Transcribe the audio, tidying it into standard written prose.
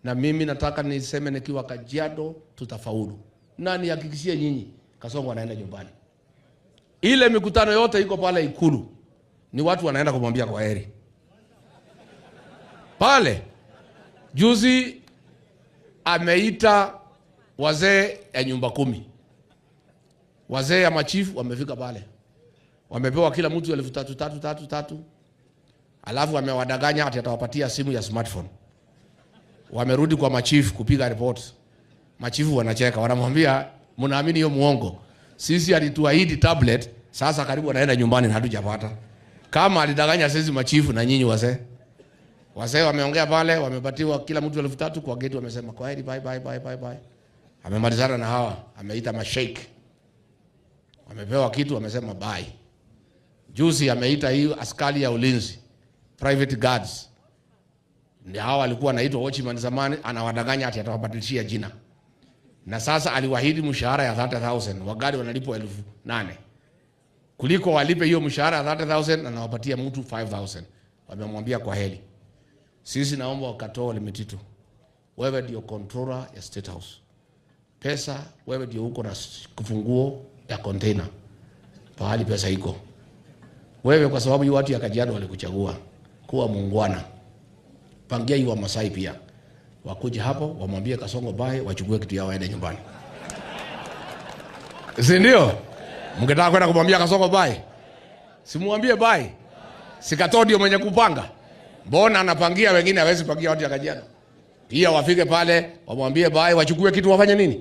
Na mimi nataka niseme nikiwa Kajiado tutafaulu. Na nihakikishie nyinyi Kasongo anaenda nyumbani. Ile mikutano yote iko pale Ikulu ni watu wanaenda kumwambia kwaheri. Pale juzi ameita wazee ya nyumba 10. Wazee ya machifu wamefika pale. Wamepewa kila mtu 3,300. Alafu amewadanganya ati atawapatia simu ya smartphone. Wamerudi kwa machifu kupiga report. Machifu wanacheka, wanamwambia mnaamini hiyo muongo? Sisi alituahidi tablet, sasa karibu anaenda nyumbani na hatujapata. Kama alidanganya sisi machifu na nyinyi wazee. Wazee wameongea pale, wamepatiwa kila mtu 3,000 kwa gate, wamesema kwaheri, bye bye bye bye bye. Amemalizana na hawa, ameita masheikh. Wamepewa kitu, wamesema bye. Juzi ameita hiyo askari ya ulinzi, private guards. Ni hawa walikuwa wanaitwa watchman zamani, anawadanganya ati atawabadilishia jina. Na sasa aliwaahidi mshahara ya 30,000, wagari wanalipwa 8,000. Kuliko walipe hiyo mshahara ya 30,000 anawapatia mtu 5,000. Wamemwambia kwaheri. Sisi naomba wakatoa limititu. Wewe ndio controller ya State House. Pesa wewe ndio uko na kufunguo ya container. Pahali pesa iko. Wewe kwa sababu hiyo watu ya Kajiado walikuchagua kuwa muungwana. Pangia hiyo Masai pia. Wakuje hapo wamwambie Kasongo bye, wachukue kitu yao waende nyumbani. Si ndio? Mngetaka kwenda kumwambia Kasongo bye? Simwambie bye. Sikato ndio mwenye kupanga. Mbona anapangia wengine hawezi pangia watu ya Kajiado? Pia wafike pale, wamwambie bye, wachukue kitu wafanye nini?